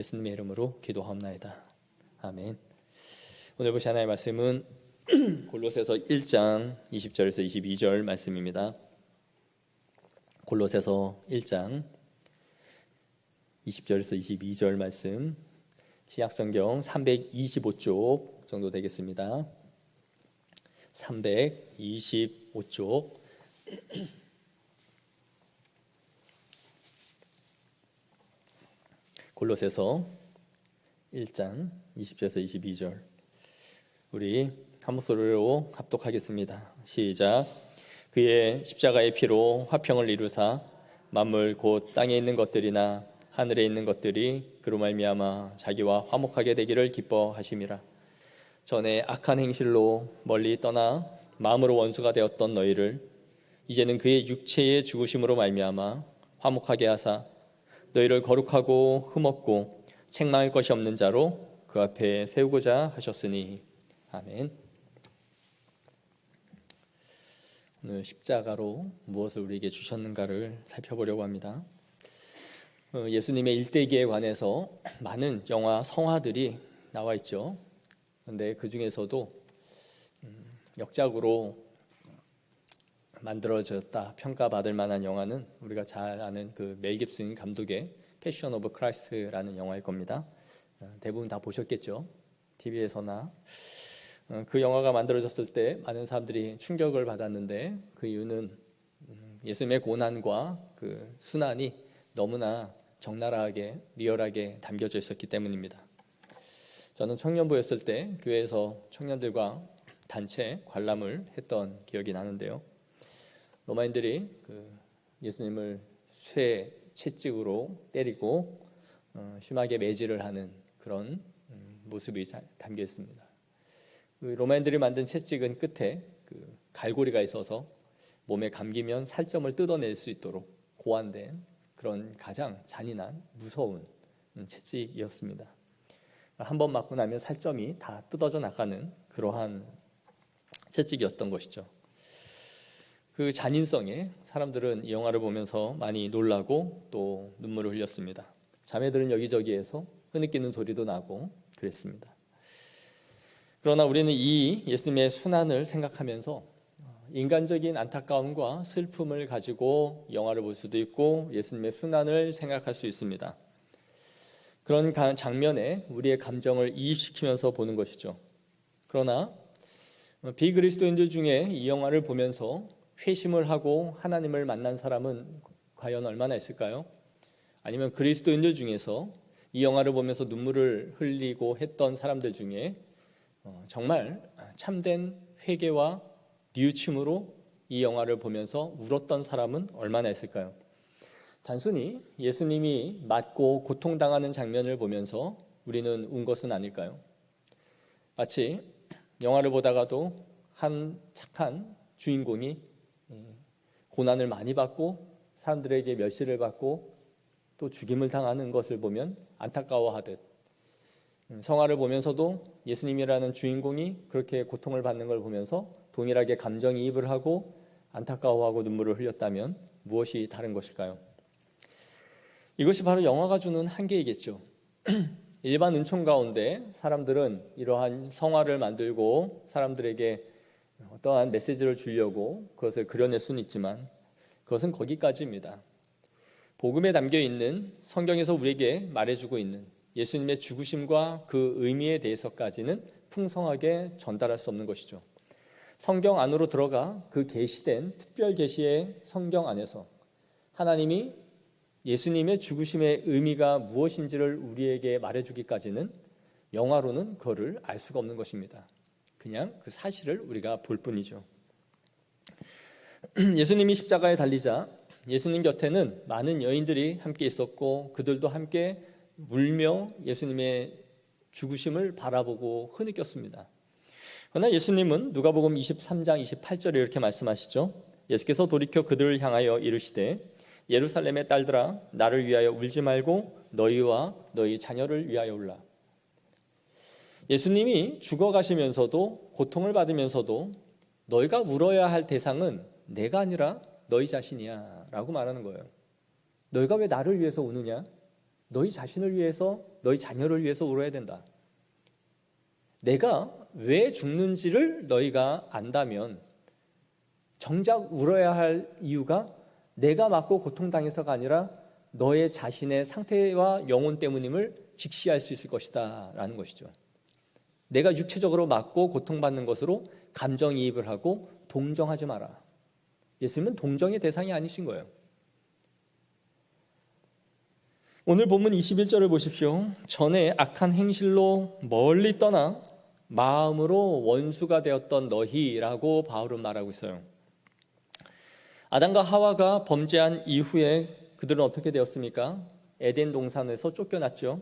예수님의 이름으로 기도하옵나이다. 아멘. 오늘 보실 하나님의 말씀은 골로새서 1장 20절에서 22절 말씀입니다. 골로새서 1장 20절에서 22절 말씀, 신약성경 325쪽 정도 되겠습니다. 325쪽. 골로새서 1장 20절에서 22절, 우리 한 목소리로 합독하겠습니다. 시작. 그의 십자가의 피로 화평을 이루사 만물 곧 땅에 있는 것들이나 하늘에 있는 것들이 그로 말미암아 자기와 화목하게 되기를 기뻐하심이라. 전에 악한 행실로 멀리 떠나 마음으로 원수가 되었던 너희를 이제는 그의 육체의 죽으심으로 말미암아 화목하게 하사 너희를 거룩하고 흠없고 책망할 것이 없는 자로 그 앞에 세우고자 하셨으니. 아멘. 오늘 십자가로 무엇을 우리에게 주셨는가를 살펴보려고 합니다. 예수님의 일대기에 관해서 많은 영화, 성화들이 나와 있죠. 그런데 그 중에서도 역작으로 만들어졌다 평가받을 만한 영화는 우리가 잘 아는 그 멜 깁슨 감독의 패션 오브 크라이스트라는 영화일 겁니다. 대부분 다 보셨겠죠. TV에서나. 그 영화가 만들어졌을 때 많은 사람들이 충격을 받았는데 그 이유는 예수님의 고난과 그 순환이 너무나 적나라하게 리얼하게 담겨져 있었기 때문입니다. 저는 청년부였을 때 교회에서 청년들과 단체 관람을 했던 기억이 나는데요. 로마인들이 그 예수님을 쇠 채찍으로 때리고 심하게 매질을 하는 그런 모습이 담겨 있습니다. 그 로마인들이 만든 채찍은 끝에 그 갈고리가 있어서 몸에 감기면 살점을 뜯어낼 수 있도록 고안된 그런 가장 잔인한 무서운 채찍이었습니다. 한 번 맞고 나면 살점이 다 뜯어져 나가는 그러한 채찍이었던 것이죠. 그 잔인성에 사람들은 이 영화를 보면서 많이 놀라고 또 눈물을 흘렸습니다. 자매들은 여기저기에서 흐느끼는 소리도 나고 그랬습니다. 그러나 우리는 이 예수님의 순환을 생각하면서 인간적인 안타까움과 슬픔을 가지고 영화를 볼 수도 있고 예수님의 순환을 생각할 수 있습니다. 그런 장면에 우리의 감정을 이입시키면서 보는 것이죠. 그러나 비그리스도인들 중에 이 영화를 보면서 회심을 하고 하나님을 만난 사람은 과연 얼마나 있을까요? 아니면 그리스도인들 중에서 이 영화를 보면서 눈물을 흘리고 했던 사람들 중에 정말 참된 회개와 뉘우침으로 이 영화를 보면서 울었던 사람은 얼마나 있을까요? 단순히 예수님이 맞고 고통당하는 장면을 보면서 우리는 운 것은 아닐까요? 마치 영화를 보다가도 한 착한 주인공이 고난을 많이 받고 사람들에게 멸시를 받고 또 죽임을 당하는 것을 보면 안타까워하듯, 성화를 보면서도 예수님이라는 주인공이 그렇게 고통을 받는 걸 보면서 동일하게 감정이입을 하고 안타까워하고 눈물을 흘렸다면 무엇이 다른 것일까요? 이것이 바로 영화가 주는 한계이겠죠. 일반 은총 가운데 사람들은 이러한 성화를 만들고 사람들에게 어떠한 메시지를 주려고 그것을 그려낼 수는 있지만 그것은 거기까지입니다. 복음에 담겨있는, 성경에서 우리에게 말해주고 있는 예수님의 죽으심과 그 의미에 대해서까지는 풍성하게 전달할 수 없는 것이죠. 성경 안으로 들어가 그 계시된 특별 계시의 성경 안에서 하나님이 예수님의 죽으심의 의미가 무엇인지를 우리에게 말해주기까지는 영화로는 그거를 알 수가 없는 것입니다. 그냥 그 사실을 우리가 볼 뿐이죠. 예수님이 십자가에 달리자 예수님 곁에는 많은 여인들이 함께 있었고 그들도 함께 울며 예수님의 죽으심을 바라보고 흐느꼈습니다. 그러나 예수님은 누가복음 23장 28절에 이렇게 말씀하시죠. 예수께서 돌이켜 그들을 향하여 이르시되 예루살렘의 딸들아 나를 위하여 울지 말고 너희와 너희 자녀를 위하여 울라. 예수님이 죽어가시면서도 고통을 받으면서도 너희가 울어야 할 대상은 내가 아니라 너희 자신이야 라고 말하는 거예요. 너희가 왜 나를 위해서 우느냐? 너희 자신을 위해서, 너희 자녀를 위해서 울어야 된다. 내가 왜 죽는지를 너희가 안다면 정작 울어야 할 이유가 내가 맞고 고통당해서가 아니라 너의 자신의 상태와 영혼 때문임을 직시할 수 있을 것이다 라는 것이죠. 내가 육체적으로 맞고 고통받는 것으로 감정이입을 하고 동정하지 마라. 예수님은 동정의 대상이 아니신 거예요. 오늘 본문 21절을 보십시오. 전에 악한 행실로 멀리 떠나 마음으로 원수가 되었던 너희라고 바울은 말하고 있어요. 아담과 하와가 범죄한 이후에 그들은 어떻게 되었습니까? 에덴 동산에서 쫓겨났죠.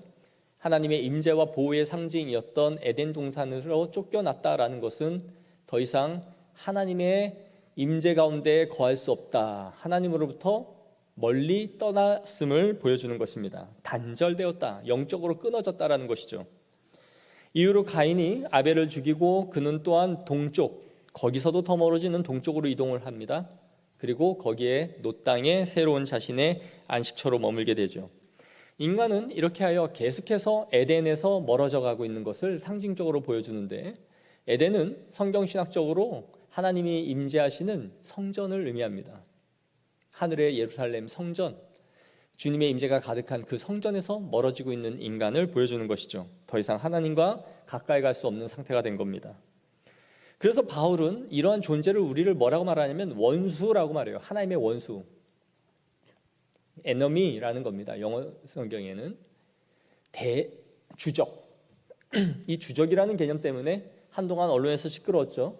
하나님의 임재와 보호의 상징이었던 에덴 동산으로 쫓겨났다라는 것은 더 이상 하나님의 임재 가운데 거할 수 없다, 하나님으로부터 멀리 떠났음을 보여주는 것입니다. 단절되었다, 영적으로 끊어졌다라는 것이죠. 이후로 가인이 아벨을 죽이고 그는 또한 동쪽, 거기서도 더 멀어지는 동쪽으로 이동을 합니다. 그리고 거기에 놋 땅에 새로운 자신의 안식처로 머물게 되죠. 인간은 이렇게 하여 계속해서 에덴에서 멀어져 가고 있는 것을 상징적으로 보여주는데, 에덴은 성경신학적으로 하나님이 임재하시는 성전을 의미합니다. 하늘의 예루살렘 성전, 주님의 임재가 가득한 그 성전에서 멀어지고 있는 인간을 보여주는 것이죠. 더 이상 하나님과 가까이 갈 수 없는 상태가 된 겁니다. 그래서 바울은 이러한 존재를 우리를 뭐라고 말하냐면 원수라고 말해요. 하나님의 원수, enemy라는 겁니다. 영어 성경에는 대주적, 이 주적이라는 개념 때문에 한동안 언론에서 시끄러웠죠.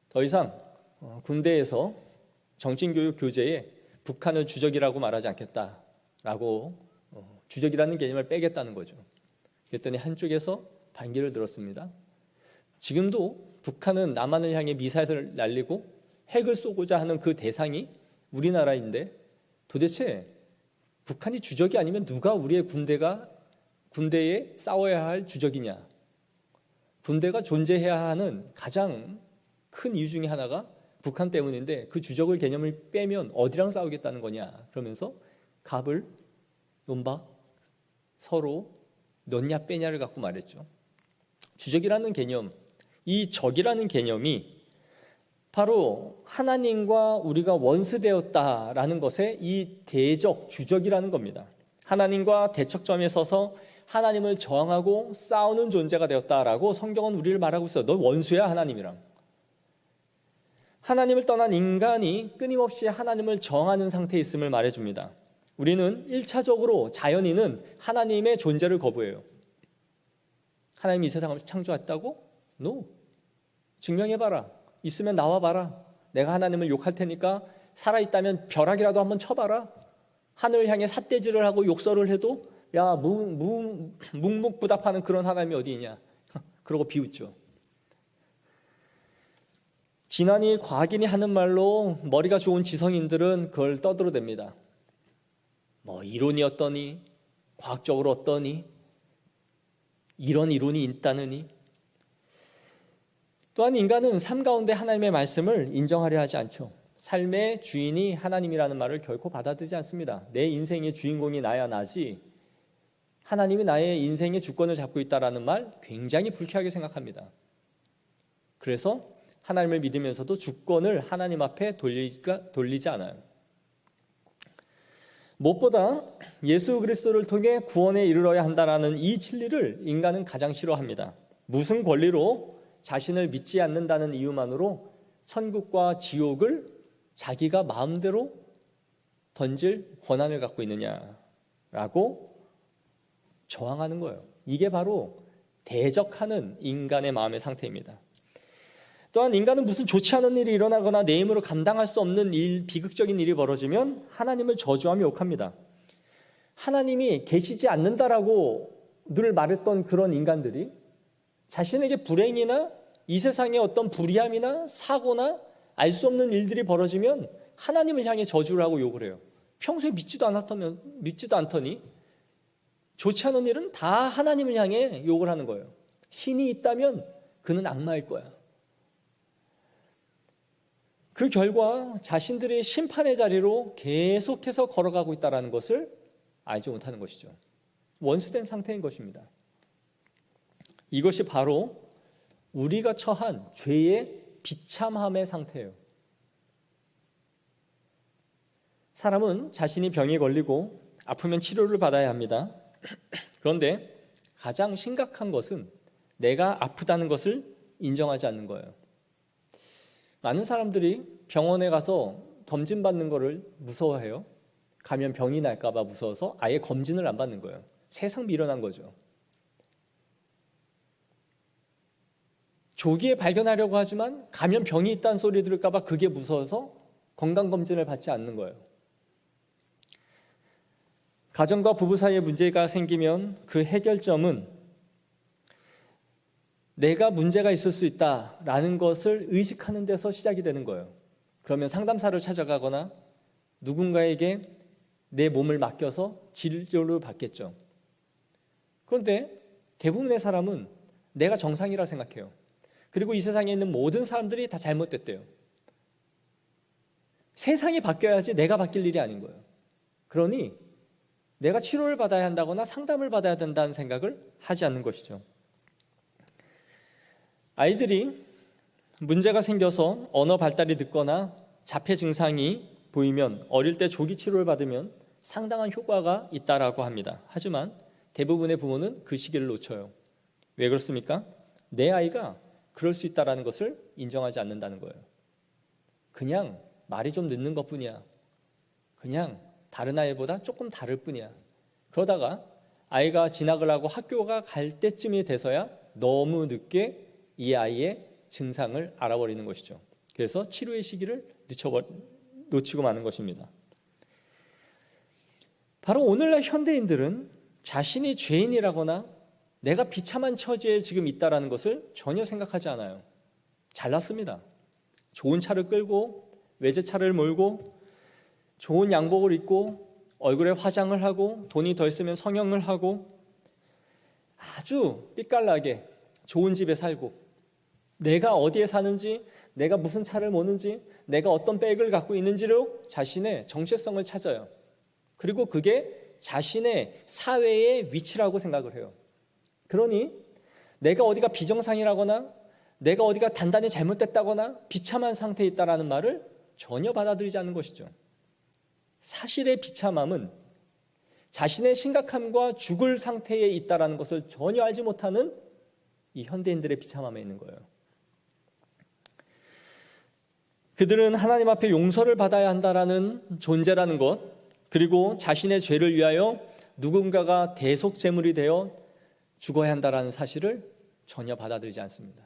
더 이상 군대에서 정신교육 교재에 북한을 주적이라고 말하지 않겠다라고 주적이라는 개념을 빼겠다는 거죠. 그랬더니 한쪽에서 반기를 들었습니다. 지금도 북한은 남한을 향해 미사일을 날리고 핵을 쏘고자 하는 그 대상이 우리나라인데, 도대체 북한이 주적이 아니면 누가 우리의 군대에 싸워야 할 주적이냐? 군대가 존재해야 하는 가장 큰 이유 중에 하나가 북한 때문인데, 그 주적을 개념을 빼면 어디랑 싸우겠다는 거냐? 그러면서 갑을 논박, 서로 넣냐 빼냐를 갖고 말했죠. 주적이라는 개념, 이 적이라는 개념이 바로 하나님과 우리가 원수되었다라는 것에 이 대적, 주적이라는 겁니다. 하나님과 대척점에 서서 하나님을 저항하고 싸우는 존재가 되었다라고 성경은 우리를 말하고 있어요. 너 원수야, 하나님이랑. 하나님을 떠난 인간이 끊임없이 하나님을 저항하는 상태에 있음을 말해줍니다. 우리는 1차적으로 자연인은 하나님의 존재를 거부해요. 하나님이 이 세상을 창조했다고? No. 증명해봐라. 있으면 나와봐라. 내가 하나님을 욕할 테니까 살아있다면 벼락이라도 한번 쳐봐라. 하늘을 향해 삿대질을 하고 욕설을 해도 야, 묵묵부답하는 그런 하나님이 어디 있냐. 그러고 비웃죠. 지난이 과학인이 하는 말로 머리가 좋은 지성인들은 그걸 떠들어댑니다. 뭐 이론이 어떠니, 과학적으로 어떠니, 이런 이론이 있다느니. 또한 인간은 삶 가운데 하나님의 말씀을 인정하려 하지 않죠. 삶의 주인이 하나님이라는 말을 결코 받아들이지 않습니다. 내 인생의 주인공이 나야 나지, 하나님이 나의 인생의 주권을 잡고 있다는 말 굉장히 불쾌하게 생각합니다. 그래서 하나님을 믿으면서도 주권을 하나님 앞에 돌리지 않아요. 무엇보다 예수 그리스도를 통해 구원에 이르러야 한다는 이 진리를 인간은 가장 싫어합니다. 무슨 권리로 자신을 믿지 않는다는 이유만으로 천국과 지옥을 자기가 마음대로 던질 권한을 갖고 있느냐라고 저항하는 거예요. 이게 바로 대적하는 인간의 마음의 상태입니다. 또한 인간은 무슨 좋지 않은 일이 일어나거나 내 힘으로 감당할 수 없는 비극적인 일이 벌어지면 하나님을 저주하며 욕합니다. 하나님이 계시지 않는다라고 늘 말했던 그런 인간들이 자신에게 불행이나 이 세상의 어떤 불의함이나 사고나 알 수 없는 일들이 벌어지면 하나님을 향해 저주를 하고 욕을 해요. 평소에 믿지도 않더니 좋지 않은 일은 다 하나님을 향해 욕을 하는 거예요. 신이 있다면 그는 악마일 거야. 그 결과 자신들의 심판의 자리로 계속해서 걸어가고 있다는 것을 알지 못하는 것이죠. 원수된 상태인 것입니다. 이것이 바로 우리가 처한 죄의 비참함의 상태예요. 사람은 자신이 병에 걸리고 아프면 치료를 받아야 합니다. 그런데 가장 심각한 것은 내가 아프다는 것을 인정하지 않는 거예요. 많은 사람들이 병원에 가서 검진 받는 거를 무서워해요. 가면 병이 날까 봐 무서워서 아예 검진을 안 받는 거예요. 세상 미련한 거죠. 조기에 발견하려고 하지만 가면 병이 있다는 소리 들을까 봐 그게 무서워서 건강검진을 받지 않는 거예요. 가정과 부부 사이에 문제가 생기면 그 해결점은 내가 문제가 있을 수 있다라는 것을 의식하는 데서 시작이 되는 거예요. 그러면 상담사를 찾아가거나 누군가에게 내 몸을 맡겨서 치료를 받겠죠. 그런데 대부분의 사람은 내가 정상이라 생각해요. 그리고 이 세상에 있는 모든 사람들이 다 잘못됐대요. 세상이 바뀌어야지 내가 바뀔 일이 아닌 거예요. 그러니 내가 치료를 받아야 한다거나 상담을 받아야 된다는 생각을 하지 않는 것이죠. 아이들이 문제가 생겨서 언어 발달이 늦거나 자폐 증상이 보이면 어릴 때 조기 치료를 받으면 상당한 효과가 있다라고 합니다. 하지만 대부분의 부모는 그 시기를 놓쳐요. 왜 그렇습니까? 내 아이가 그럴 수 있다는 것을 인정하지 않는다는 거예요. 그냥 말이 좀 늦는 것뿐이야. 그냥 다른 아이보다 조금 다를 뿐이야. 그러다가 아이가 진학을 하고 학교가 갈 때쯤이 돼서야 너무 늦게 이 아이의 증상을 알아버리는 것이죠. 그래서 치료의 시기를 놓치고 마는 것입니다. 바로 오늘날 현대인들은 자신이 죄인이라거나 내가 비참한 처지에 지금 있다는 것을 전혀 생각하지 않아요. 잘났습니다. 좋은 차를 끌고 외제차를 몰고 좋은 양복을 입고 얼굴에 화장을 하고 돈이 더 있으면 성형을 하고 아주 삐깔나게 좋은 집에 살고 내가 어디에 사는지, 내가 무슨 차를 모는지, 내가 어떤 백을 갖고 있는지로 자신의 정체성을 찾아요. 그리고 그게 자신의 사회의 위치라고 생각을 해요. 그러니 내가 어디가 비정상이라거나 내가 어디가 단단히 잘못됐다거나 비참한 상태에 있다는 말을 전혀 받아들이지 않는 것이죠. 사실의 비참함은 자신의 심각함과 죽을 상태에 있다는 것을 전혀 알지 못하는 이 현대인들의 비참함에 있는 거예요. 그들은 하나님 앞에 용서를 받아야 한다는 존재라는 것, 그리고 자신의 죄를 위하여 누군가가 대속제물이 되어 죽어야 한다는 사실을 전혀 받아들이지 않습니다.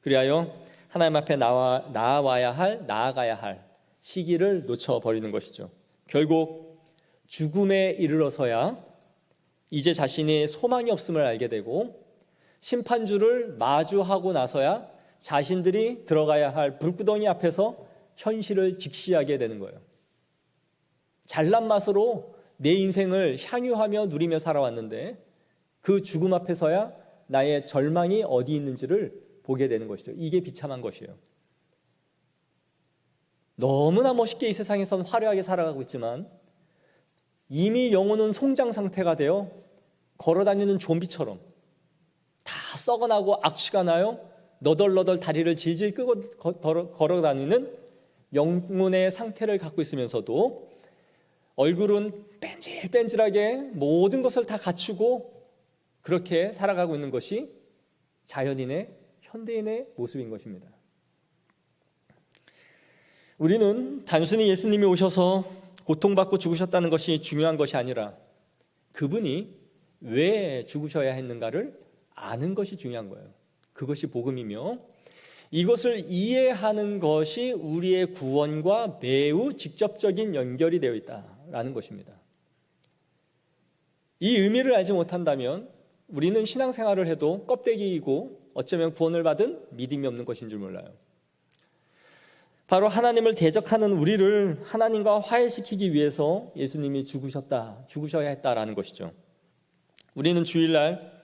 그리하여 하나님 앞에 나아가야 할 시기를 놓쳐버리는 것이죠. 결국 죽음에 이르러서야 이제 자신이 소망이 없음을 알게 되고 심판주를 마주하고 나서야 자신들이 들어가야 할 불구덩이 앞에서 현실을 직시하게 되는 거예요. 잘난 맛으로 내 인생을 향유하며 누리며 살아왔는데 그 죽음 앞에서야 나의 절망이 어디 있는지를 보게 되는 것이죠. 이게 비참한 것이에요. 너무나 멋있게 이 세상에선 화려하게 살아가고 있지만 이미 영혼은 송장 상태가 되어 걸어다니는 좀비처럼 다 썩어나고 악취가 나요. 너덜너덜 다리를 질질 끄고 걸어다니는 영혼의 상태를 갖고 있으면서도 얼굴은 뺀질뺀질하게 모든 것을 다 갖추고 그렇게 살아가고 있는 것이 자연인의 현대인의 모습인 것입니다. 우리는 단순히 예수님이 오셔서 고통받고 죽으셨다는 것이 중요한 것이 아니라 그분이 왜 죽으셔야 했는가를 아는 것이 중요한 거예요. 그것이 복음이며 이것을 이해하는 것이 우리의 구원과 매우 직접적인 연결이 되어 있다라는 것입니다. 이 의미를 알지 못한다면 우리는 신앙생활을 해도 껍데기이고 어쩌면 구원을 받은 믿음이 없는 것인 줄 몰라요. 바로 하나님을 대적하는 우리를 하나님과 화해시키기 위해서 예수님이 죽으셔야 했다라는 것이죠. 우리는 주일날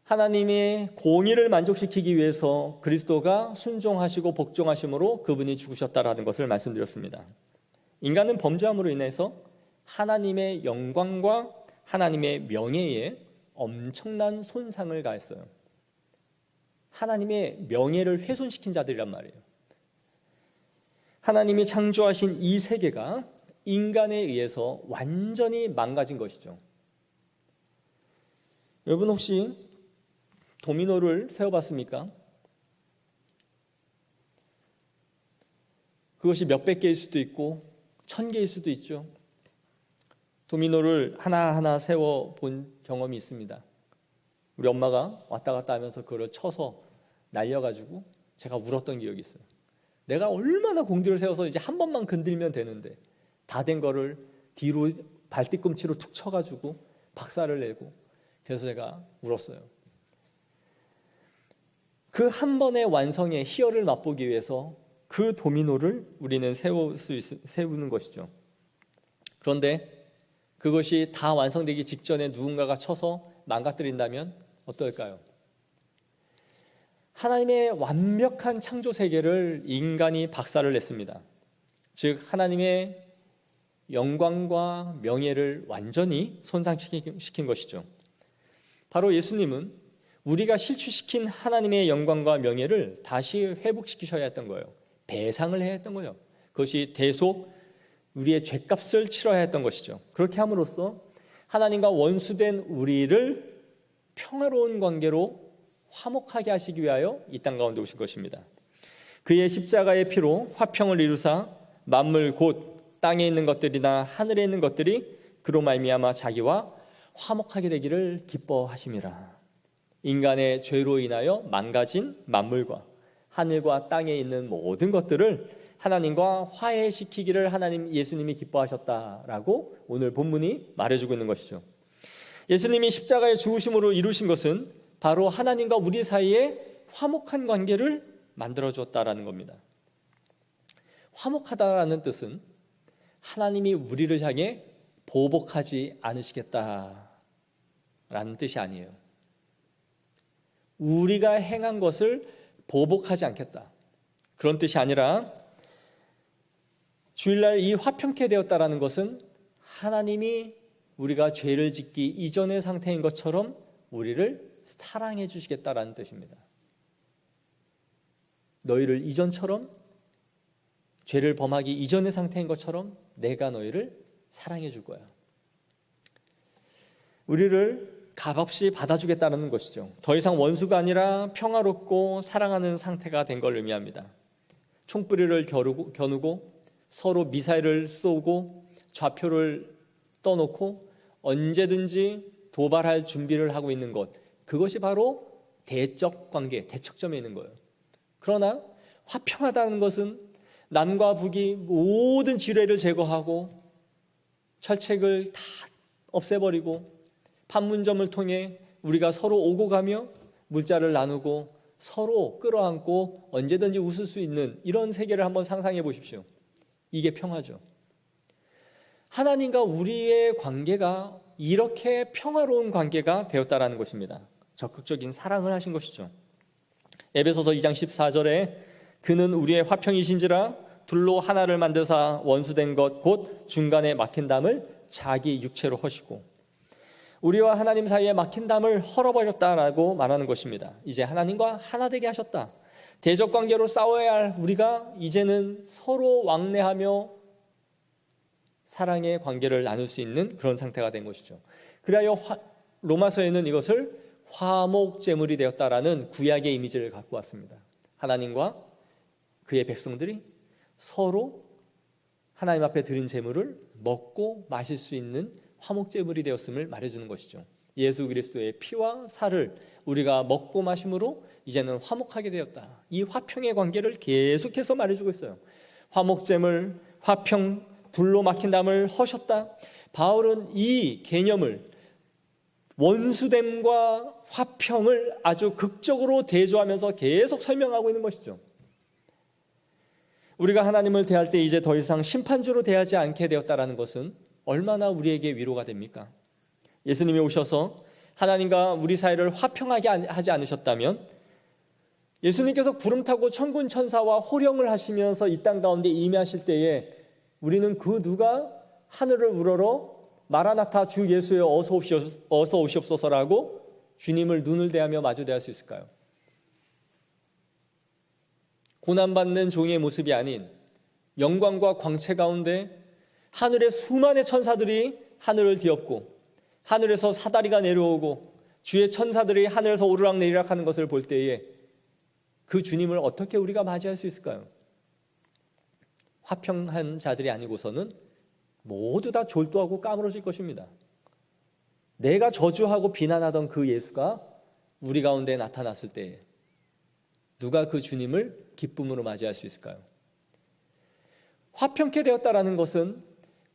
하나님의 공의를 만족시키기 위해서 그리스도가 순종하시고 복종하심으로 그분이 죽으셨다라는 것을 말씀드렸습니다. 인간은 범죄함으로 인해서 하나님의 영광과 하나님의 명예에 엄청난 손상을 가했어요. 하나님의 명예를 훼손시킨 자들이란 말이에요. 하나님이 창조하신 이 세계가 인간에 의해서 완전히 망가진 것이죠. 여러분 혹시 도미노를 세어봤습니까? 그것이 몇백 개일 수도 있고 1000개일 수도 있죠. 도미노를 하나하나 세워본 경험이 있습니다. 우리 엄마가 왔다 갔다 하면서 그걸 쳐서 날려가지고 제가 울었던 기억이 있어요. 내가 얼마나 공들여 세워서 이제 한 번만 건들면 되는데 다 된 거를 뒤로 발뒤꿈치로 툭 쳐가지고 박살을 내고, 그래서 제가 울었어요. 그 한 번의 완성의 희열을 맛보기 위해서 그 도미노를 우리는 세우는 것이죠. 그런데 그것이 다 완성되기 직전에 누군가가 쳐서 망가뜨린다면 어떨까요? 하나님의 완벽한 창조 세계를 인간이 박살을 냈습니다. 즉 하나님의 영광과 명예를 완전히 손상시킨 것이죠. 바로 예수님은 우리가 실추시킨 하나님의 영광과 명예를 다시 회복시키셔야 했던 거예요. 배상을 해야 했던 거예요. 그것이 대속 우리의 죄값을 치러야 했던 것이죠. 그렇게 함으로써 하나님과 원수된 우리를 평화로운 관계로 화목하게 하시기 위하여 이 땅 가운데 오신 것입니다. 그의 십자가의 피로 화평을 이루사 만물 곧 땅에 있는 것들이나 하늘에 있는 것들이 그로 말미암아 자기와 화목하게 되기를 기뻐하심이라. 인간의 죄로 인하여 망가진 만물과 하늘과 땅에 있는 모든 것들을 하나님과 화해시키기를 예수님이 기뻐하셨다라고 오늘 본문이 말해주고 있는 것이죠. 예수님이 십자가의 죽으심으로 이루신 것은 바로 하나님과 우리 사이에 화목한 관계를 만들어 주었다라는 겁니다. 화목하다라는 뜻은 하나님이 우리를 향해 보복하지 않으시겠다라는 뜻이 아니에요. 우리가 행한 것을 보복하지 않겠다, 그런 뜻이 아니라 주일날 이 화평케 되었다라는 것은 하나님이 우리가 죄를 짓기 이전의 상태인 것처럼 우리를 사랑해 주시겠다라는 뜻입니다. 너희를 이전처럼, 죄를 범하기 이전의 상태인 것처럼 내가 너희를 사랑해 줄 거야. 우리를 값없이 받아주겠다는 것이죠. 더 이상 원수가 아니라 평화롭고 사랑하는 상태가 된 걸 의미합니다. 총뿌리를 겨누고 서로 미사일을 쏘고 좌표를 떠놓고 언제든지 도발할 준비를 하고 있는 것, 그것이 바로 대적 관계, 대척점에 있는 거예요. 그러나 화평하다는 것은 남과 북이 모든 지뢰를 제거하고 철책을 다 없애버리고 판문점을 통해 우리가 서로 오고 가며 물자를 나누고 서로 끌어안고 언제든지 웃을 수 있는 이런 세계를 한번 상상해 보십시오. 이게 평화죠. 하나님과 우리의 관계가 이렇게 평화로운 관계가 되었다라는 것입니다. 적극적인 사랑을 하신 것이죠. 에베소서 2장 14절에 그는 우리의 화평이신지라 둘로 하나를 만드사 원수된 것 곧 중간에 막힌 담을 자기 육체로 허시고, 우리와 하나님 사이에 막힌 담을 헐어버렸다라고 말하는 것입니다. 이제 하나님과 하나 되게 하셨다. 대적 관계로 싸워야 할 우리가 이제는 서로 왕래하며 사랑의 관계를 나눌 수 있는 그런 상태가 된 것이죠. 그리하여 로마서에는 이것을 화목제물이 되었다라는 구약의 이미지를 갖고 왔습니다. 하나님과 그의 백성들이 서로 하나님 앞에 드린 제물을 먹고 마실 수 있는 화목제물이 되었음을 말해주는 것이죠. 예수 그리스도의 피와 살을 우리가 먹고 마심으로 이제는 화목하게 되었다. 이 화평의 관계를 계속해서 말해주고 있어요. 화목제물, 화평, 둘로 막힌 담을 허셨다. 바울은 이 개념을, 원수됨과 화평을 아주 극적으로 대조하면서 계속 설명하고 있는 것이죠. 우리가 하나님을 대할 때 이제 더 이상 심판주로 대하지 않게 되었다는 것은 얼마나 우리에게 위로가 됩니까? 예수님이 오셔서 하나님과 우리 사이를 화평하게 하지 않으셨다면, 예수님께서 구름 타고 천군 천사와 호령을 하시면서 이 땅 가운데 임하실 때에 우리는 그 누가 하늘을 우러러 마라나타 주 예수여 어서 오시옵소서라고 주님을 눈을 대하며 마주 대할 수 있을까요? 고난받는 종의 모습이 아닌 영광과 광채 가운데 하늘의 수많은 천사들이 하늘을 뒤엎고 하늘에서 사다리가 내려오고 주의 천사들이 하늘에서 오르락내리락 하는 것을 볼 때에 그 주님을 어떻게 우리가 맞이할 수 있을까요? 화평한 자들이 아니고서는 모두 다 졸도하고 까무러질 것입니다. 내가 저주하고 비난하던 그 예수가 우리 가운데 나타났을 때에 누가 그 주님을 기쁨으로 맞이할 수 있을까요? 화평케 되었다라는 것은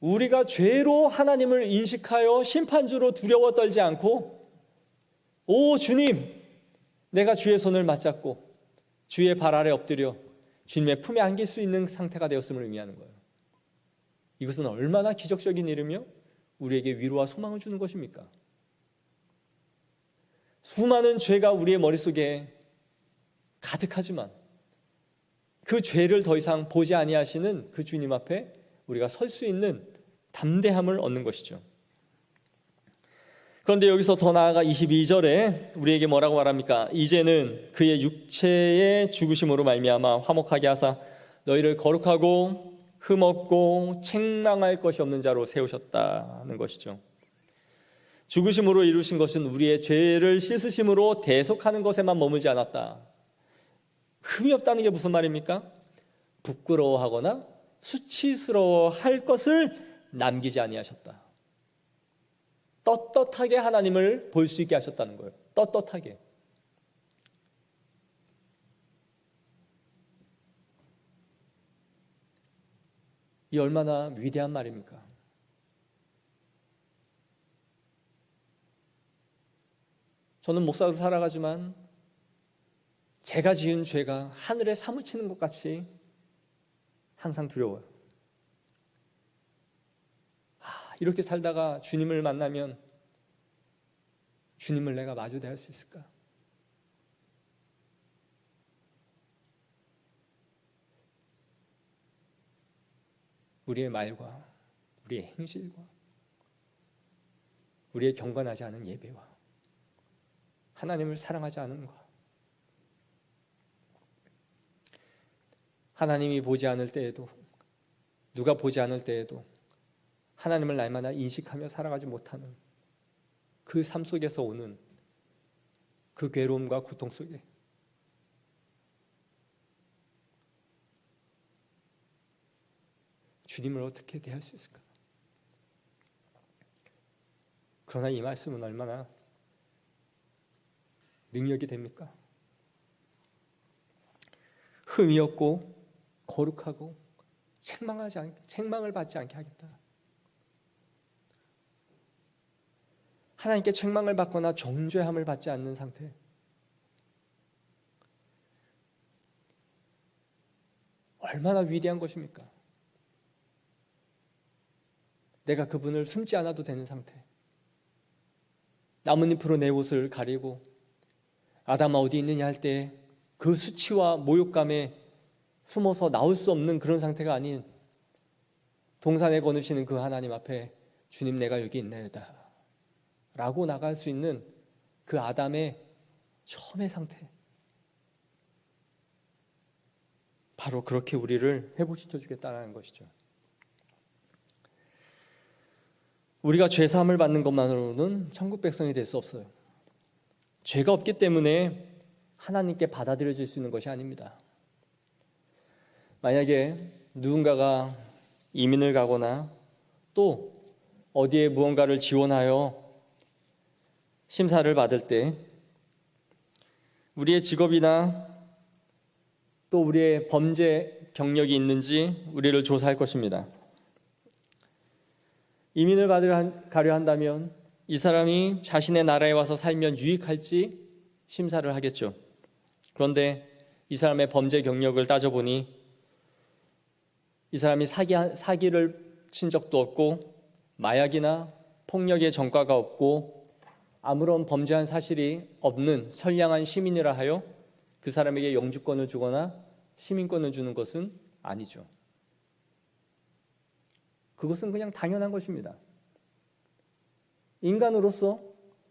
우리가 죄로 하나님을 인식하여 심판주로 두려워 떨지 않고 오 주님, 내가 주의 손을 맞잡고 주의 발 아래 엎드려 주님의 품에 안길 수 있는 상태가 되었음을 의미하는 거예요. 이것은 얼마나 기적적인 일이며 우리에게 위로와 소망을 주는 것입니까? 수많은 죄가 우리의 머릿속에 가득하지만 그 죄를 더 이상 보지 아니하시는 그 주님 앞에 우리가 설 수 있는 담대함을 얻는 것이죠. 그런데 여기서 더 나아가 22절에 우리에게 뭐라고 말합니까? 이제는 그의 육체의 죽으심으로 말미암아 화목하게 하사 너희를 거룩하고 흠없고 책망할 것이 없는 자로 세우셨다는 것이죠. 죽으심으로 이루신 것은 우리의 죄를 씻으심으로 대속하는 것에만 머물지 않았다. 흠이 없다는 게 무슨 말입니까? 부끄러워하거나 수치스러워할 것을 남기지 아니하셨다. 떳떳하게 하나님을 볼 수 있게 하셨다는 거예요. 떳떳하게. 이 얼마나 위대한 말입니까? 저는 목사로 살아가지만 제가 지은 죄가 하늘에 사무치는 것 같이 항상 두려워요. 이렇게 살다가 주님을 만나면 주님을 내가 마주 대할 수 있을까? 우리의 말과 우리의 행실과 우리의 경건하지 않은 예배와 하나님을 사랑하지 않은 것, 하나님이 보지 않을 때에도 누가 보지 않을 때에도 하나님을 날마다 인식하며 살아가지 못하는 그 삶 속에서 오는 그 괴로움과 고통 속에 주님을 어떻게 대할 수 있을까? 그러나 이 말씀은 얼마나 능력이 됩니까? 흠이 없고 거룩하고 책망을 받지 않게 하겠다. 하나님께 책망을 받거나 정죄함을 받지 않는 상태. 얼마나 위대한 것입니까? 내가 그분을 숨지 않아도 되는 상태. 나뭇잎으로 내 옷을 가리고 아담아 어디 있느냐 할 때 그 수치와 모욕감에 숨어서 나올 수 없는 그런 상태가 아닌 동산에 거느시는 그 하나님 앞에 주님 내가 여기 있나이다 라고 나갈 수 있는 그 아담의 처음의 상태. 바로 그렇게 우리를 회복시켜 주겠다는 것이죠. 우리가 죄사함을 받는 것만으로는 천국 백성이 될 수 없어요. 죄가 없기 때문에 하나님께 받아들여질 수 있는 것이 아닙니다. 만약에 누군가가 이민을 가거나 또 어디에 무언가를 지원하여 심사를 받을 때 우리의 직업이나 또 우리의 범죄 경력이 있는지 우리를 조사할 것입니다. 이민을 가려 한다면 이 사람이 자신의 나라에 와서 살면 유익할지 심사를 하겠죠. 그런데 이 사람의 범죄 경력을 따져보니 이 사람이 사기를 친 적도 없고 마약이나 폭력의 전과가 없고 아무런 범죄한 사실이 없는 선량한 시민이라 하여 그 사람에게 영주권을 주거나 시민권을 주는 것은 아니죠. 그것은 그냥 당연한 것입니다. 인간으로서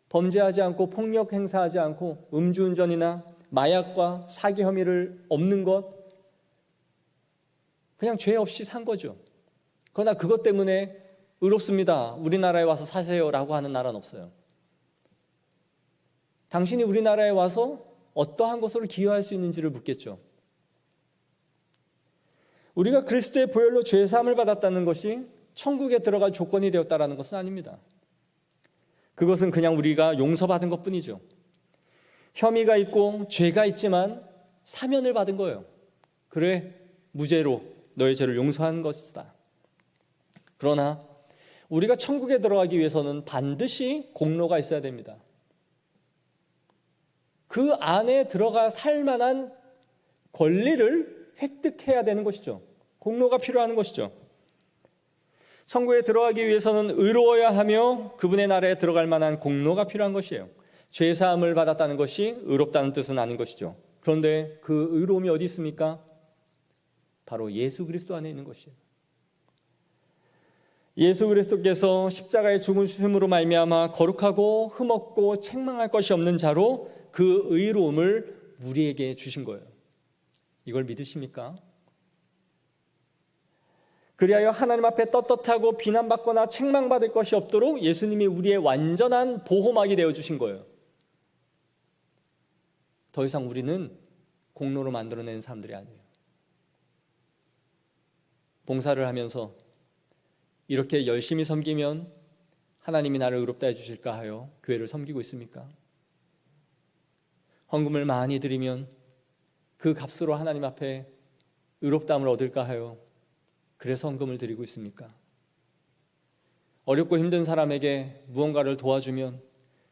범죄하지 않고 폭력 행사하지 않고 음주운전이나 마약과 사기 혐의를 없는 것, 그냥 죄 없이 산 거죠. 그러나 그것 때문에 의롭습니다, 우리나라에 와서 사세요라고 하는 나라는 없어요. 당신이 우리나라에 와서 어떠한 것으로 기여할 수 있는지를 묻겠죠. 우리가 그리스도의 보혈로 죄 사함을 받았다는 것이 천국에 들어갈 조건이 되었다는 것은 아닙니다. 그것은 그냥 우리가 용서받은 것뿐이죠. 혐의가 있고 죄가 있지만 사면을 받은 거예요. 그래, 무죄로 너의 죄를 용서한 것이다. 그러나 우리가 천국에 들어가기 위해서는 반드시 공로가 있어야 됩니다. 그 안에 들어가 살 만한 권리를 획득해야 되는 것이죠. 공로가 필요한 것이죠. 천국에 들어가기 위해서는 의로워야 하며 그분의 나라에 들어갈 만한 공로가 필요한 것이에요. 죄사함을 받았다는 것이 의롭다는 뜻은 아닌 것이죠. 그런데 그 의로움이 어디 있습니까? 바로 예수 그리스도 안에 있는 것이에요. 예수 그리스도께서 십자가에 죽으심으로 말미암아 거룩하고 흠없고 책망할 것이 없는 자로 그 의로움을 우리에게 주신 거예요. 이걸 믿으십니까? 그리하여 하나님 앞에 떳떳하고 비난받거나 책망받을 것이 없도록 예수님이 우리의 완전한 보호막이 되어주신 거예요. 더 이상 우리는 공로로 만들어내는 사람들이 아니에요. 봉사를 하면서 이렇게 열심히 섬기면 하나님이 나를 의롭다 해주실까 하여 교회를 섬기고 있습니까? 헌금을 많이 드리면 그 값으로 하나님 앞에 의롭다함을 얻을까 하여 그래서 헌금을 드리고 있습니까? 어렵고 힘든 사람에게 무언가를 도와주면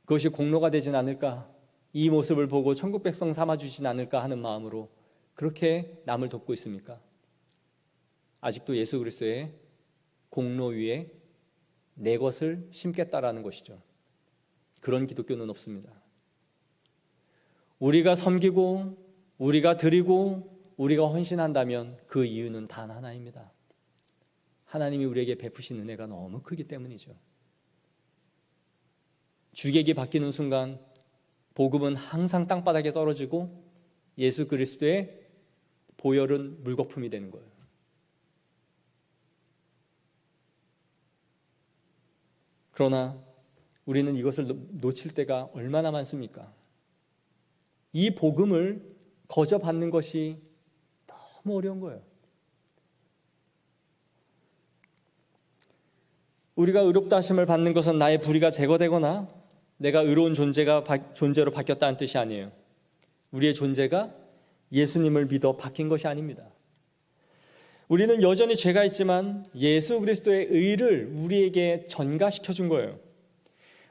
그것이 공로가 되진 않을까, 이 모습을 보고 천국 백성 삼아주진 않을까 하는 마음으로 그렇게 남을 돕고 있습니까? 아직도 예수 그리스도의 공로 위에 내 것을 심겠다라는 것이죠. 그런 기독교는 없습니다. 우리가 섬기고 우리가 드리고 우리가 헌신한다면 그 이유는 단 하나입니다. 하나님이 우리에게 베푸신 은혜가 너무 크기 때문이죠. 주객이 바뀌는 순간 복음은 항상 땅바닥에 떨어지고 예수 그리스도의 보혈은 물거품이 되는 거예요. 그러나 우리는 이것을 놓칠 때가 얼마나 많습니까? 이 복음을 거저 받는 것이 너무 어려운 거예요. 우리가 의롭다 하심을 받는 것은 나의 불의가 제거되거나 내가 의로운 존재로 바뀌었다는 뜻이 아니에요. 우리의 존재가 예수님을 믿어 바뀐 것이 아닙니다. 우리는 여전히 죄가 있지만 예수 그리스도의 의를 우리에게 전가시켜 준 거예요.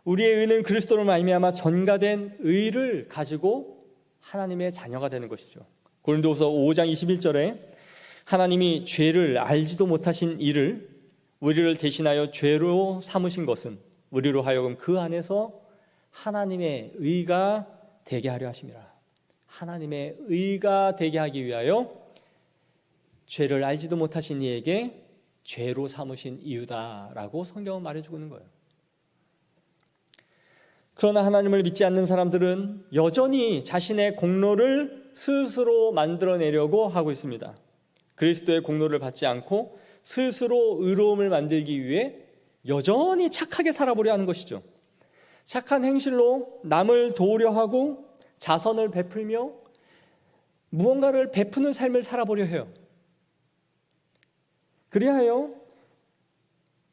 우리의 의는 그리스도로 말미암아 전가된 의를 가지고 하나님의 자녀가 되는 것이죠. 고린도후서 5장 21절에 하나님이 죄를 알지도 못하신 이를 우리를 대신하여 죄로 삼으신 것은 우리로 하여금 그 안에서 하나님의 의가 되게 하려 하심이라. 하나님의 의가 되게 하기 위하여 죄를 알지도 못하신 이에게 죄로 삼으신 이유다라고 성경은 말해주고 있는 거예요. 그러나 하나님을 믿지 않는 사람들은 여전히 자신의 공로를 스스로 만들어내려고 하고 있습니다. 그리스도의 공로를 받지 않고 스스로 의로움을 만들기 위해 여전히 착하게 살아보려 하는 것이죠. 착한 행실로 남을 도우려 하고 자선을 베풀며 무언가를 베푸는 삶을 살아보려 해요. 그리하여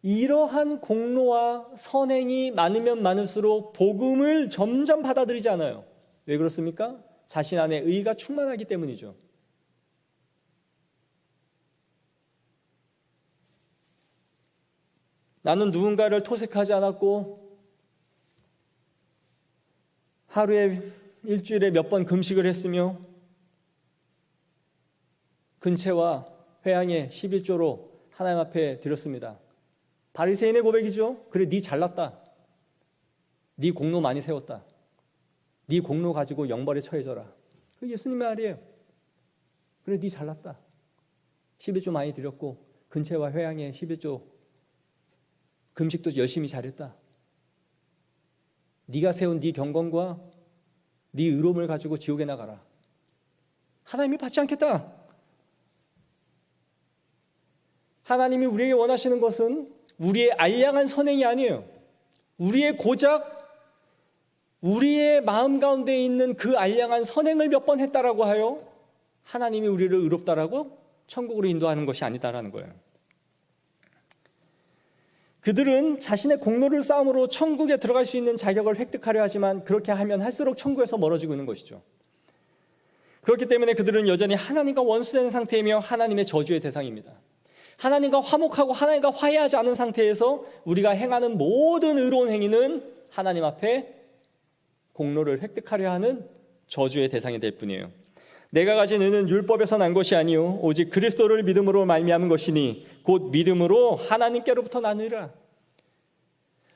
이러한 공로와 선행이 많으면 많을수록 복음을 점점 받아들이지 않아요. 왜 그렇습니까? 자신 안에 의가 충만하기 때문이죠. 나는 누군가를 토색하지 않았고 하루에 일주일에 몇 번 금식을 했으며 근체와 회양에 11조로 하나님 앞에 드렸습니다. 바리새인의 고백이죠. 그래, 네 잘났다. 네 공로 많이 세웠다. 네 공로 가지고 영벌에 처해져라. 그 예수님의 말이에요. 그래, 네 잘났다. 11조 많이 드렸고 근체와 회양에 11조 금식도 열심히 잘했다. 네가 세운 네 경건과 네 의로움을 가지고 지옥에 나가라. 하나님이 받지 않겠다. 하나님이 우리에게 원하시는 것은 우리의 알량한 선행이 아니에요. 우리의 고작 우리의 마음 가운데 있는 그 알량한 선행을 몇 번 했다라고 하여 하나님이 우리를 의롭다라고 천국으로 인도하는 것이 아니다라는 거예요. 그들은 자신의 공로를 쌓음으로 천국에 들어갈 수 있는 자격을 획득하려 하지만 그렇게 하면 할수록 천국에서 멀어지고 있는 것이죠. 그렇기 때문에 그들은 여전히 하나님과 원수되는 상태이며 하나님의 저주의 대상입니다. 하나님과 화목하고 하나님과 화해하지 않은 상태에서 우리가 행하는 모든 의로운 행위는 하나님 앞에 공로를 획득하려 하는 저주의 대상이 될 뿐이에요. 내가 가진 의는 율법에서 난 것이 아니요 오직 그리스도를 믿음으로 말미암은 것이니 곧 믿음으로 하나님께로부터 나느니라.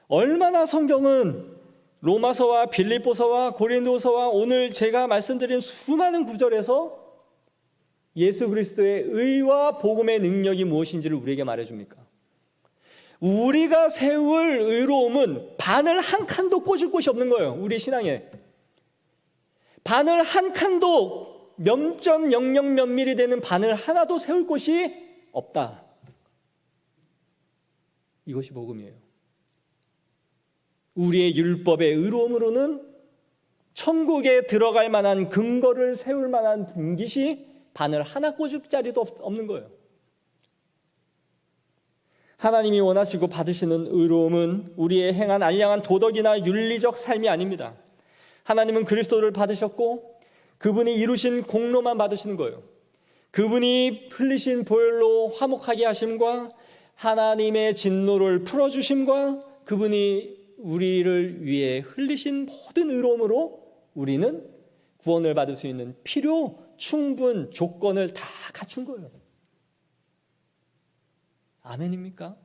얼마나 성경은 로마서와 빌립보서와 고린도서와 오늘 제가 말씀드린 수많은 구절에서 예수 그리스도의 의와 복음의 능력이 무엇인지를 우리에게 말해줍니까? 우리가 세울 의로움은 바늘 한 칸도 꽂을 곳이 없는 거예요. 우리 신앙에 바늘 한 칸도 몇 점 영영 몇 미리 되는 바늘 하나도 세울 곳이 없다. 이것이 복음이에요. 우리의 율법의 의로움으로는 천국에 들어갈 만한 근거를 세울 만한 분깃이 바늘 하나 꽂을 자리도 없는 거예요. 하나님이 원하시고 받으시는 의로움은 우리의 행한 알량한 도덕이나 윤리적 삶이 아닙니다. 하나님은 그리스도를 받으셨고 그분이 이루신 공로만 받으시는 거예요. 그분이 흘리신 보혈로 화목하게 하심과 하나님의 진노를 풀어주심과 그분이 우리를 위해 흘리신 모든 의로움으로 우리는 구원을 받을 수 있는 필요, 충분, 조건을 다 갖춘 거예요. 아멘입니까?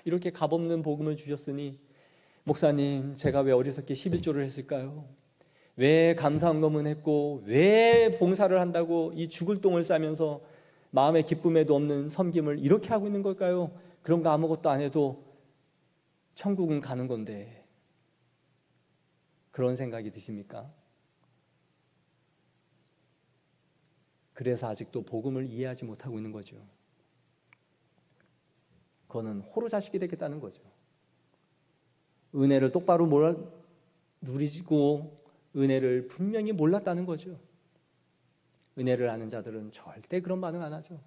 이렇게 값없는 복음을 주셨으니 목사님 제가 왜 어리석게 11조를 했을까요? 왜 감사헌금은 했고 왜 봉사를 한다고 이 죽을 똥을 싸면서 마음의 기쁨에도 없는 섬김을 이렇게 하고 있는 걸까요? 그런 거 아무것도 안 해도 천국은 가는 건데 그런 생각이 드십니까? 그래서 아직도 복음을 이해하지 못하고 있는 거죠. 그거는 호루자식이 되겠다는 거죠. 은혜를 똑바로 누리고 은혜를 분명히 몰랐다는 거죠. 은혜를 아는 자들은 절대 그런 반응 안 하죠.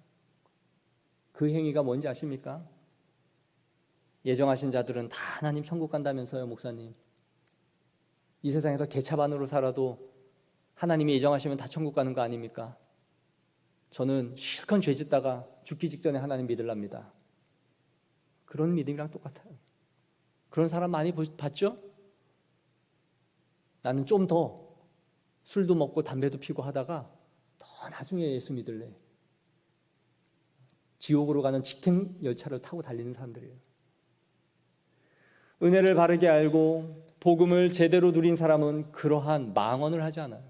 그 행위가 뭔지 아십니까? 예정하신 자들은 다 하나님 천국 간다면서요, 목사님. 이 세상에서 개차반으로 살아도 하나님이 예정하시면 다 천국 가는 거 아닙니까? 저는 실컷 죄 짓다가 죽기 직전에 하나님 믿으랍니다. 그런 믿음이랑 똑같아요. 그런 사람 많이 봤죠? 나는 좀 더 술도 먹고 담배도 피고 하다가 더 나중에 예수 믿을래. 지옥으로 가는 직행 열차를 타고 달리는 사람들이에요. 은혜를 바르게 알고 복음을 제대로 누린 사람은 그러한 망언을 하지 않아요.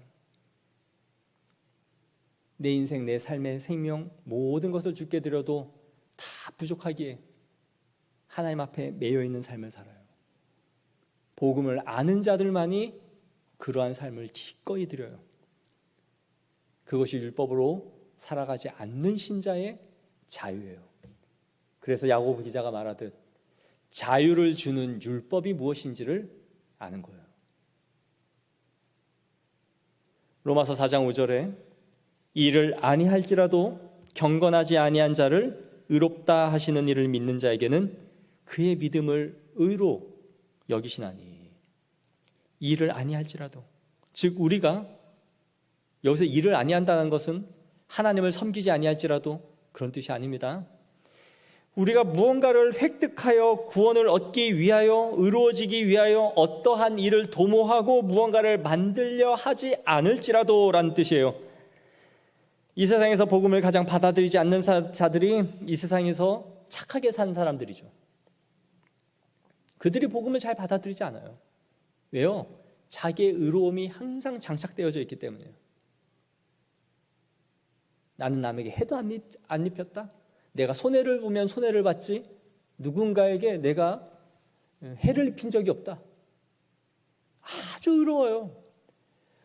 내 인생, 내 삶의 생명 모든 것을 주께 드려도 다 부족하기에 하나님 앞에 매여 있는 삶을 살아요. 복음을 아는 자들만이 그러한 삶을 기꺼이 드려요. 그것이 율법으로 살아가지 않는 신자의 자유예요. 그래서 야고보 기자가 말하듯 자유를 주는 율법이 무엇인지를 아는 거예요. 로마서 4장 5절에 이를 아니할지라도 경건하지 아니한 자를 의롭다 하시는 이를 믿는 자에게는 그의 믿음을 의로 여기시나니. 일을 아니할지라도, 즉 우리가 여기서 일을 아니한다는 것은 하나님을 섬기지 아니할지라도 그런 뜻이 아닙니다. 우리가 무언가를 획득하여 구원을 얻기 위하여 의로워지기 위하여 어떠한 일을 도모하고 무언가를 만들려 하지 않을지라도 라는 뜻이에요. 이 세상에서 복음을 가장 받아들이지 않는 자들이 이 세상에서 착하게 산 사람들이죠. 그들이 복음을 잘 받아들이지 않아요. 왜요? 자기의 의로움이 항상 장착되어져 있기 때문이에요. 나는 남에게 해도 안 입혔다? 내가 손해를 보면 손해를 받지? 누군가에게 내가 해를 입힌 적이 없다. 아주 의로워요.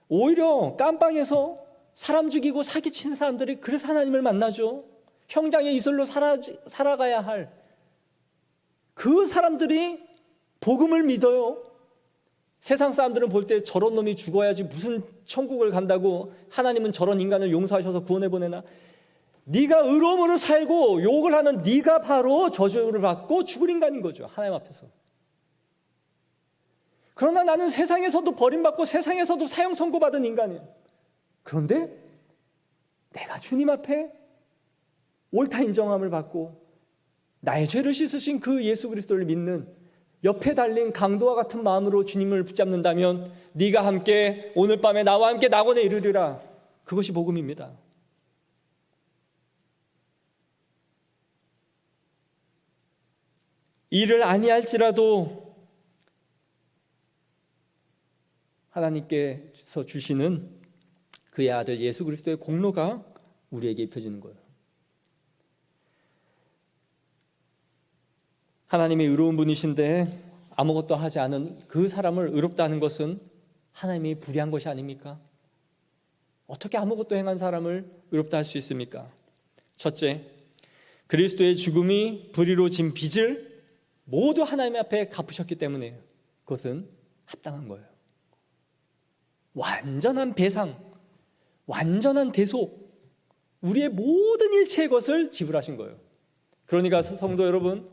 오히려 깜빵에서 사람 죽이고 사기치는 사람들이 그래서 하나님을 만나죠. 형장의 이슬로 살아가야 할 그 사람들이 복음을 믿어요. 세상 사람들은 볼 때 저런 놈이 죽어야지 무슨 천국을 간다고, 하나님은 저런 인간을 용서하셔서 구원해 보내나. 네가 의로움으로 살고 욕을 하는 네가 바로 저주를 받고 죽을 인간인 거죠, 하나님 앞에서. 그러나 나는 세상에서도 버림받고 세상에서도 사형 선고받은 인간이에요. 그런데 내가 주님 앞에 옳다 인정함을 받고 나의 죄를 씻으신 그 예수 그리스도를 믿는, 옆에 달린 강도와 같은 마음으로 주님을 붙잡는다면 네가 함께 오늘 밤에 나와 함께 낙원에 이르리라. 그것이 복음입니다. 이를 아니할지라도 하나님께서 주시는 그의 아들 예수 그리스도의 공로가 우리에게 입혀지는 거예요. 하나님이 의로운 분이신데 아무것도 하지 않은 그 사람을 의롭다 하는 것은 하나님이 불의한 것이 아닙니까? 어떻게 아무것도 행한 사람을 의롭다 할 수 있습니까? 첫째, 그리스도의 죽음이 불의로 진 빚을 모두 하나님 앞에 갚으셨기 때문에 그것은 합당한 거예요. 완전한 배상, 완전한 대속, 우리의 모든 일체의 것을 지불하신 거예요. 그러니까 성도 여러분,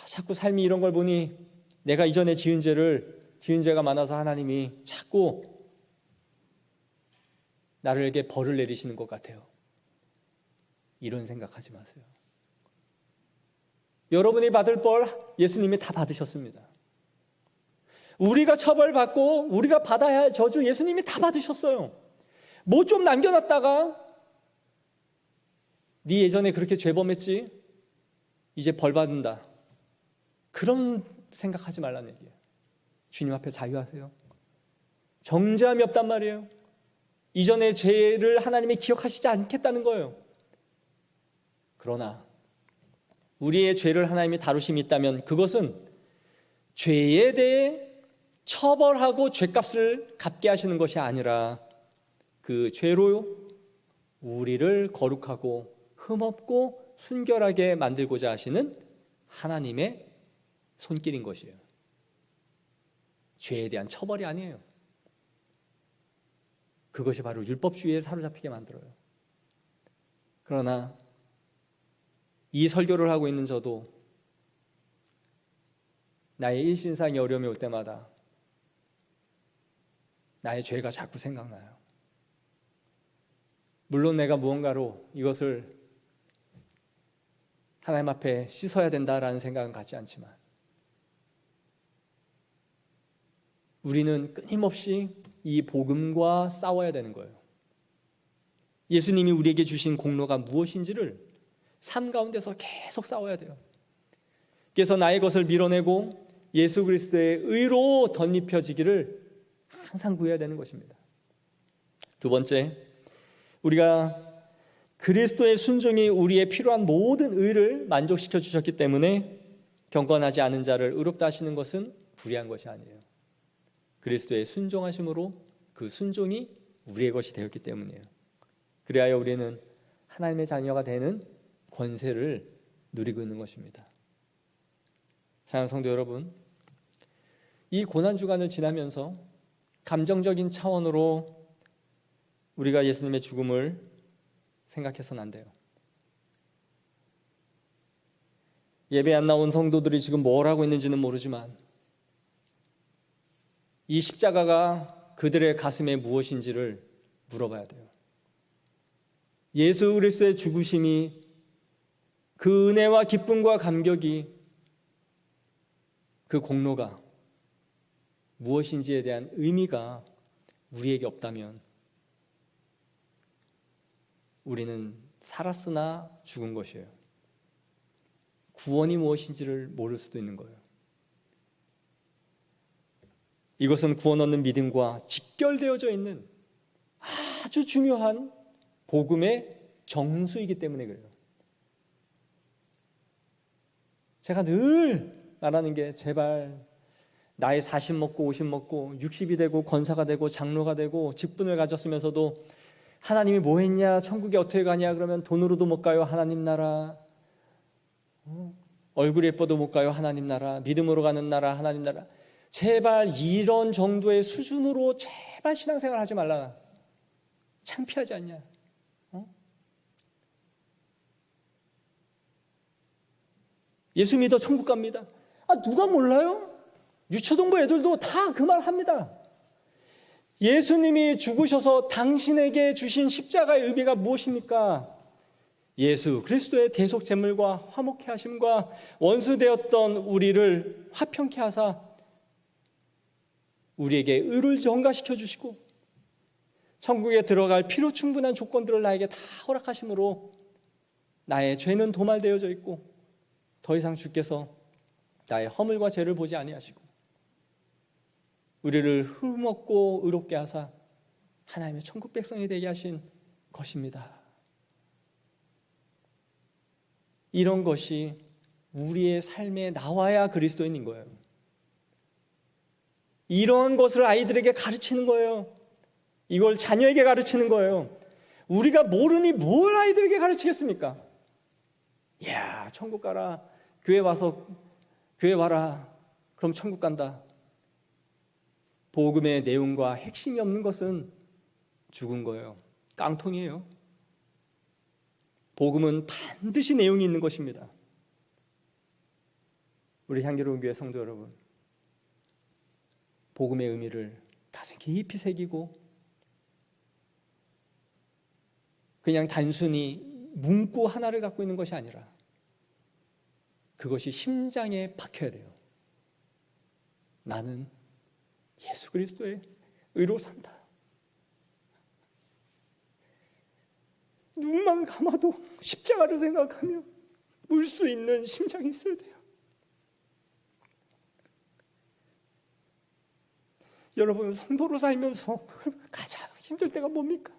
자꾸 삶이 이런 걸 보니 내가 이전에 지은 죄가 많아서 하나님이 자꾸 나에게 벌을 내리시는 것 같아요. 이런 생각하지 마세요. 여러분이 받을 벌 예수님이 다 받으셨습니다. 우리가 처벌받고 우리가 받아야 할 저주 예수님이 다 받으셨어요. 뭐 좀 남겨놨다가 네 예전에 그렇게 죄범했지? 이제 벌 받는다. 그런 생각하지 말라는 얘기예요. 주님 앞에 자유하세요. 정죄함이 없단 말이에요. 이전의 죄를 하나님이 기억하시지 않겠다는 거예요. 그러나 우리의 죄를 하나님이 다루심이 있다면 그것은 죄에 대해 처벌하고 죄값을 갚게 하시는 것이 아니라 그 죄로 우리를 거룩하고 흠없고 순결하게 만들고자 하시는 하나님의 손길인 것이에요. 죄에 대한 처벌이 아니에요. 그것이 바로 율법주의에 사로잡히게 만들어요. 그러나 이 설교를 하고 있는 저도 나의 일신상의 어려움이 올 때마다 나의 죄가 자꾸 생각나요. 물론 내가 무언가로 이것을 하나님 앞에 씻어야 된다라는 생각은 갖지 않지만 우리는 끊임없이 이 복음과 싸워야 되는 거예요. 예수님이 우리에게 주신 공로가 무엇인지를 삶 가운데서 계속 싸워야 돼요. 그래서 나의 것을 밀어내고 예수 그리스도의 의로 덧입혀지기를 항상 구해야 되는 것입니다. 두 번째, 우리가 그리스도의 순종이 우리의 필요한 모든 의를 만족시켜 주셨기 때문에 경건하지 않은 자를 의롭다 하시는 것은 불의한 것이 아니에요. 그리스도의 순종하심으로 그 순종이 우리의 것이 되었기 때문이에요. 그리하여 우리는 하나님의 자녀가 되는 권세를 누리고 있는 것입니다. 사랑하는 성도 여러분, 이 고난주간을 지나면서 감정적인 차원으로 우리가 예수님의 죽음을 생각해서는 안 돼요. 예배 안 나온 성도들이 지금 뭘 하고 있는지는 모르지만 이 십자가가 그들의 가슴에 무엇인지를 물어봐야 돼요. 예수 그리스도의 죽으심이 그 은혜와 기쁨과 감격이 그 공로가 무엇인지에 대한 의미가 우리에게 없다면 우리는 살았으나 죽은 것이에요. 구원이 무엇인지를 모를 수도 있는 거예요. 이것은 구원 얻는 믿음과 직결되어져 있는 아주 중요한 복음의 정수이기 때문에 그래요. 제가 늘 말하는 게 제발 나이 40 먹고 50 먹고 60이 되고 권사가 되고 장로가 되고 직분을 가졌으면서도 하나님이 뭐 했냐, 천국에 어떻게 가냐 그러면 돈으로도 못 가요 하나님 나라, 얼굴이 예뻐도 못 가요 하나님 나라, 믿음으로 가는 나라 하나님 나라. 제발 이런 정도의 수준으로 제발 신앙생활 하지 말라. 창피하지 않냐? 예수 믿어 천국 갑니다. 누가 몰라요? 유초동부 애들도 다 그 말 합니다. 예수님이 죽으셔서 당신에게 주신 십자가의 의미가 무엇입니까? 예수 그리스도의 대속 제물과 화목케 하심과 원수되었던 우리를 화평케 하사 우리에게 의를 전가시켜 주시고 천국에 들어갈 필요 충분한 조건들을 나에게 다 허락하심으로 나의 죄는 도말되어져 있고 더 이상 주께서 나의 허물과 죄를 보지 아니하시고 우리를 흠없고 의롭게 하사 하나님의 천국 백성이 되게 하신 것입니다. 이런 것이 우리의 삶에 나와야 그리스도인인 거예요. 이런 것을 아이들에게 가르치는 거예요. 이걸 자녀에게 가르치는 거예요. 우리가 모르니 뭘 아이들에게 가르치겠습니까? 야, 천국 가라. 교회 와서 교회 와라. 그럼 천국 간다. 복음의 내용과 핵심이 없는 것은 죽은 거예요. 깡통이에요. 복음은 반드시 내용이 있는 것입니다. 우리 향기로운 교회 성도 여러분, 복음의 의미를 가슴 깊이 새기고 그냥 단순히 문구 하나를 갖고 있는 것이 아니라 그것이 심장에 박혀야 돼요. 나는 예수 그리스도의 의로 산다. 눈만 감아도 십자가를 생각하며 울 수 있는 심장이 있어야 돼요. 여러분, 성도로 살면서 가장 힘들 때가 뭡니까?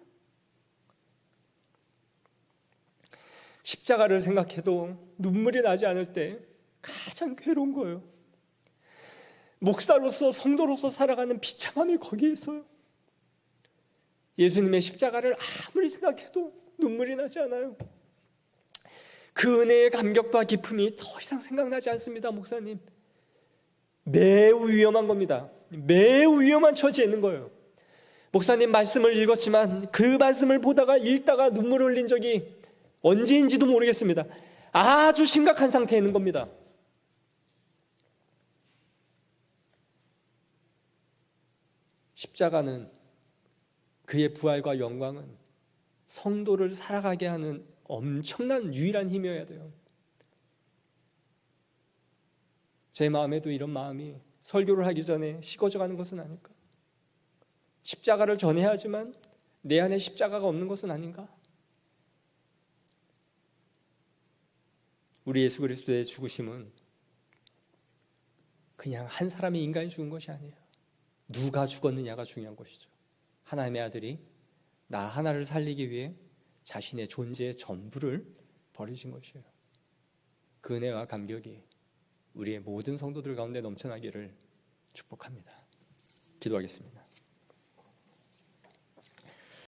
십자가를 생각해도 눈물이 나지 않을 때 가장 괴로운 거예요. 목사로서 성도로서 살아가는 비참함이 거기에 있어요. 예수님의 십자가를 아무리 생각해도 눈물이 나지 않아요. 그 은혜의 감격과 기쁨이 더 이상 생각나지 않습니다. 목사님, 매우 위험한 겁니다. 매우 위험한 처지에 있는 거예요. 목사님 말씀을 읽었지만 그 말씀을 보다가 읽다가 눈물을 흘린 적이 언제인지도 모르겠습니다. 아주 심각한 상태에 있는 겁니다. 십자가는, 그의 부활과 영광은 성도를 살아가게 하는 엄청난 유일한 힘이어야 돼요. 제 마음에도 이런 마음이 설교를 하기 전에 식어져 가는 것은 아닐까? 십자가를 전해야 하지만 내 안에 십자가가 없는 것은 아닌가? 우리 예수 그리스도의 죽으심은 그냥 한 사람의 인간이 죽은 것이 아니에요. 누가 죽었느냐가 중요한 것이죠. 하나님의 아들이 나 하나를 살리기 위해 자신의 존재의 전부를 버리신 것이에요. 그 은혜와 감격이 우리의 모든 성도들 가운데 넘쳐나기를 축복합니다. 기도하겠습니다.